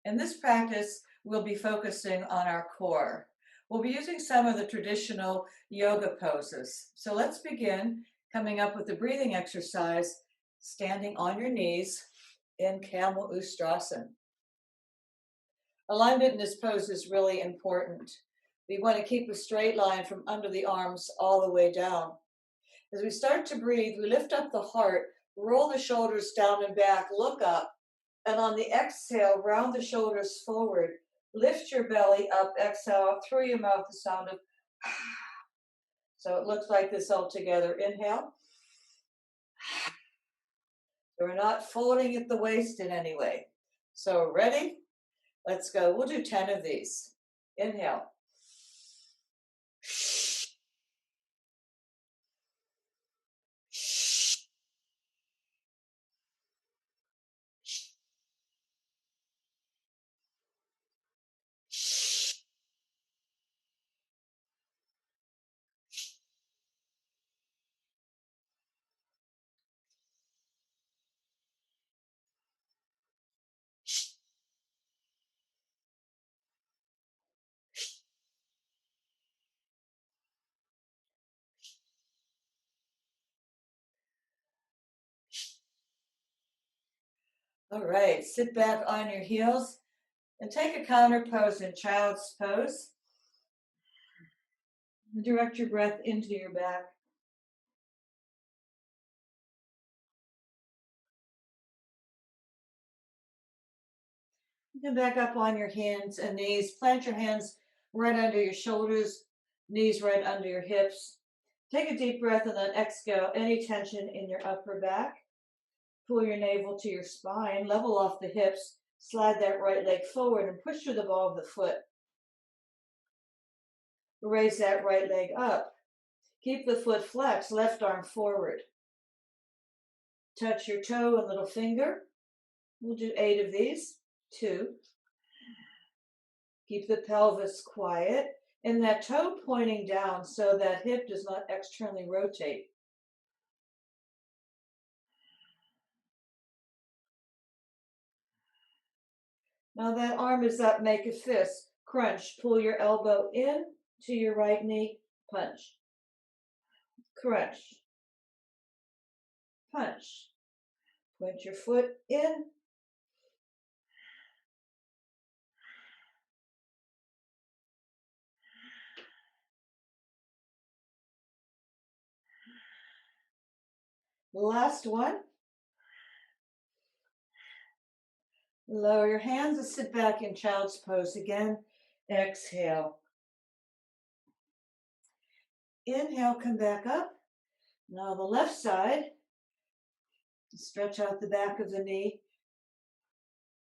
In this practice, we'll be focusing on our core. We'll be using some of the traditional yoga poses. So let's begin coming up with a breathing exercise, standing on your knees in Camel Ustrasana. Alignment in this pose is really important. We want to keep a straight line from under the arms all the way down. As we start to breathe, we lift up the heart, roll the shoulders down and back, look up, and on the exhale, round the shoulders forward. Lift your belly up, exhale, through your mouth, the sound of so it looks like this all together. Inhale. So we're not folding at the waist in any way. So ready? Let's go. We'll do 10 of these. Inhale. All right, sit back on your heels and take a counter pose in child's pose. Direct your breath into your back. Come back up on your hands and knees. Plant your hands right under your shoulders, knees right under your hips. Take a deep breath and then exhale any tension in your upper back. Pull your navel to your spine, level off the hips, slide that right leg forward and push through the ball of the foot. Raise that right leg up. Keep the foot flexed, left arm forward. Touch your toe and little finger. We'll do 8 of these. 2. Keep the pelvis quiet and that toe pointing down so that hip does not externally rotate. Now that arm is up, make a fist. Crunch, pull your elbow in to your right knee, punch. Crunch. Punch. Point your foot in. Last one. Lower your hands and sit back in child's pose again. Exhale. Inhale, come back up. Now the left side. Stretch out the back of the knee.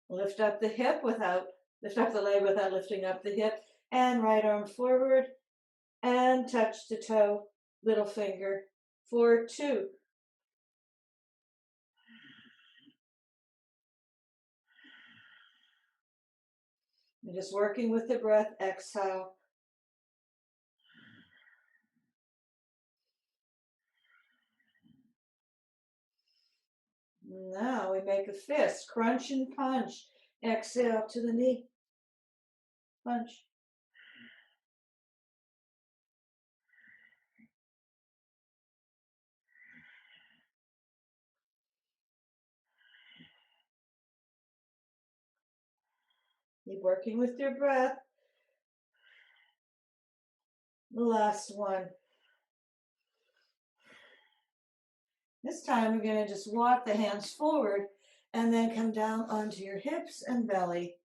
Lift up the leg without lifting up the hip. And right arm forward. And touch the toe, little finger. For 2. And just working with the breath, exhale. Now we make a fist, crunch and punch. Exhale to the knee. Punch. Keep working with your breath. The last one. This time we're going to just walk the hands forward and then come down onto your hips and belly.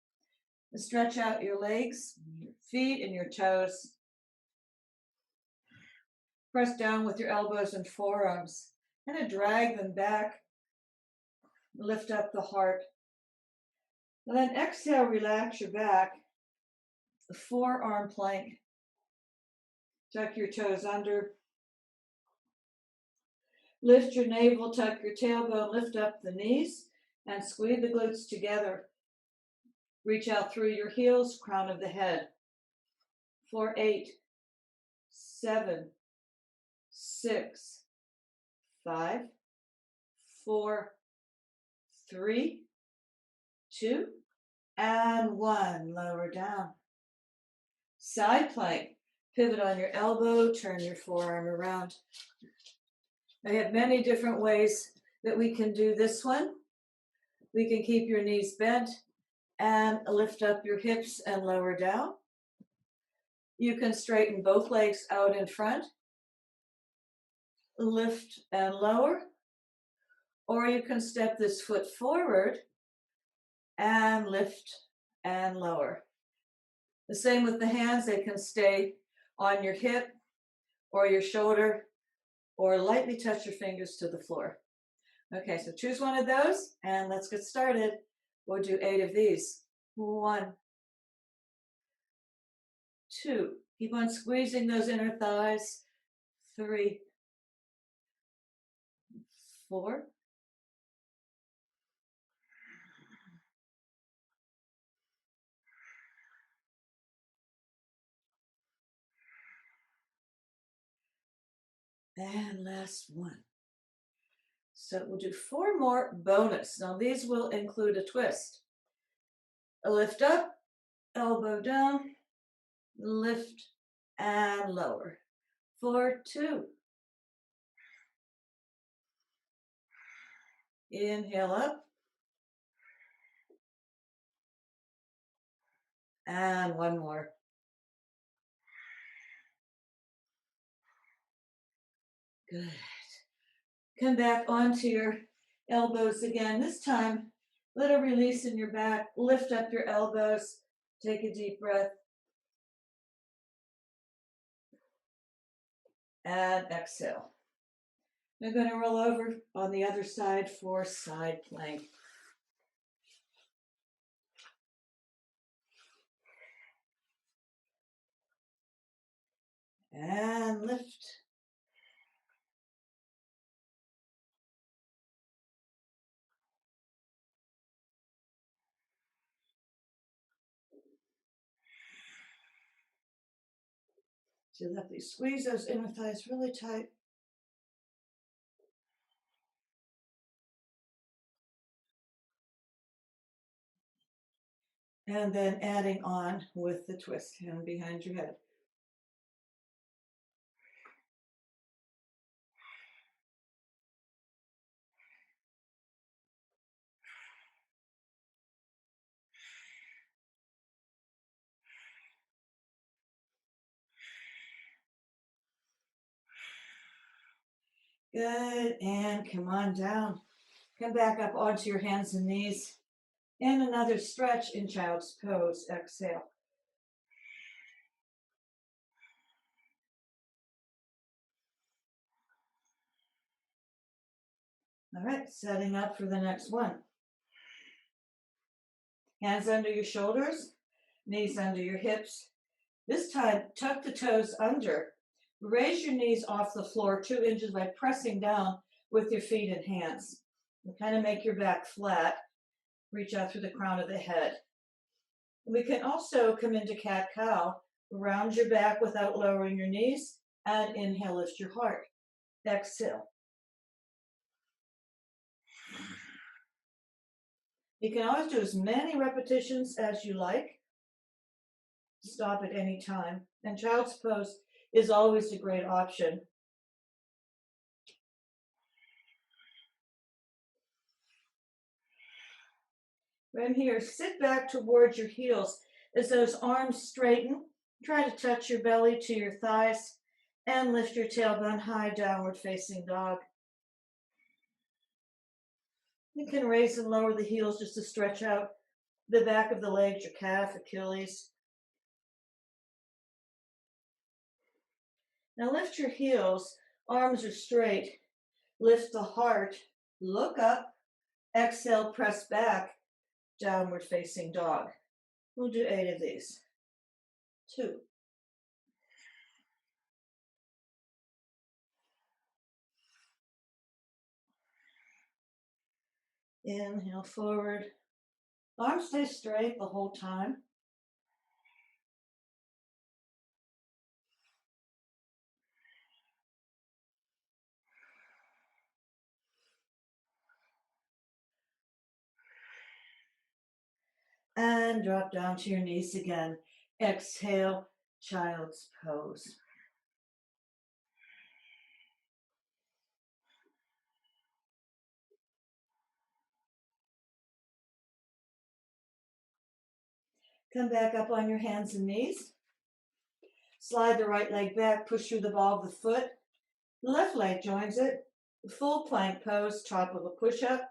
And stretch out your legs, your feet, and your toes. Press down with your elbows and forearms. And drag them back. Lift up the heart. And then exhale, relax your back. The forearm plank. Tuck your toes under. Lift your navel, tuck your tailbone, lift up the knees, and squeeze the glutes together. Reach out through your heels, crown of the head. For 8, 7, 6, 5, 4, 3, 2, And one, lower down. Side plank, pivot on your elbow, turn your forearm around. I have many different ways that we can do this one. We can keep your knees bent and lift up your hips and lower down. You can straighten both legs out in front, lift and lower, or you can step this foot forward and lift and lower. The same with the hands, they can stay on your hip or your shoulder or lightly touch your fingers to the floor. Okay, so choose one of those and let's get started. We'll do 8 of these. 1, 2. Keep on squeezing those inner thighs. 3, 4, and last one. So we'll do 4 more bonus. Now these will include a twist. A lift up, elbow down, lift and lower. 4, 2. Inhale up. And one more. Good. Come back onto your elbows again. This time, little release in your back. Lift up your elbows. Take a deep breath. And exhale. We're going to roll over on the other side for side plank. And lift. So that we squeeze those inner thighs really tight. And then adding on with the twist, hand behind your head. Good, and come on down. Come back up onto your hands and knees. And another stretch in child's pose. Exhale. All right, setting up for the next one. Hands under your shoulders, knees under your hips. This time, tuck the toes under. Raise your knees off the floor 2 inches by pressing down with your feet and hands. And kind of make your back flat. Reach out through the crown of the head. We can also come into cat-cow. Round your back without lowering your knees. And inhale, lift your heart. Exhale. You can always do as many repetitions as you like. Stop at any time. And child's pose is always a great option. From here, sit back towards your heels as those arms straighten. Try to touch your belly to your thighs and lift your tailbone high, downward facing dog. You can raise and lower the heels just to stretch out the back of the legs, your calf, Achilles. Now lift your heels, arms are straight. Lift the heart, look up, exhale, press back, downward facing dog. We'll do 8 of these. 2. Inhale forward. Arms stay straight the whole time. And drop down to your knees again. Exhale, child's pose. Come back up on your hands and knees. Slide the right leg back, push through the ball of the foot. The left leg joins it. Full plank pose, top of a push-up.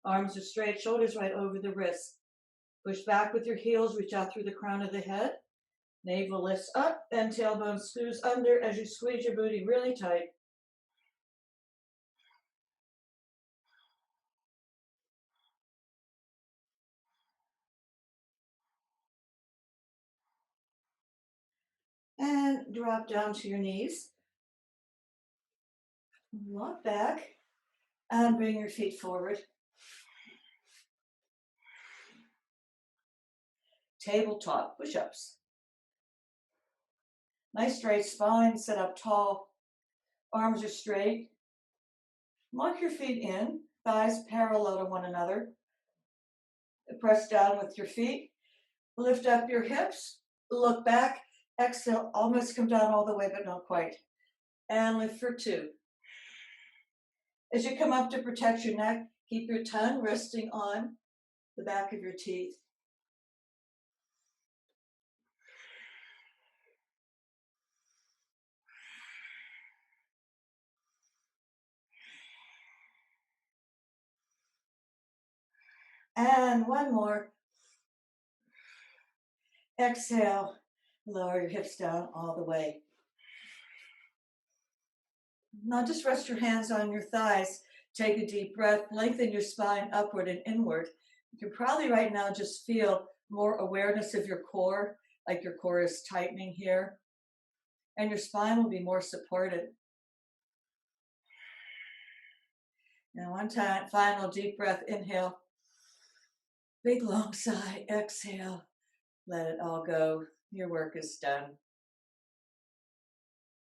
Arms are straight, shoulders right over the wrists. Push back with your heels, reach out through the crown of the head. Navel lifts up and tailbone screws under as you squeeze your booty really tight. And drop down to your knees. Walk back and bring your feet forward. Tabletop push-ups. Nice straight spine, sit up tall. Arms are straight. Lock your feet in, thighs parallel to one another. Press down with your feet. Lift up your hips. Look back. Exhale, almost come down all the way, but not quite. And lift for 2. As you come up to protect your neck, keep your tongue resting on the back of your teeth. And one more. Exhale, lower your hips down all the way. Now just rest your hands on your thighs. Take a deep breath, lengthen your spine upward and inward. You can probably right now just feel more awareness of your core, like your core is tightening here, and your spine will be more supported. Now one time, final deep breath, inhale. Big long sigh, exhale. Let it all go. Your work is done.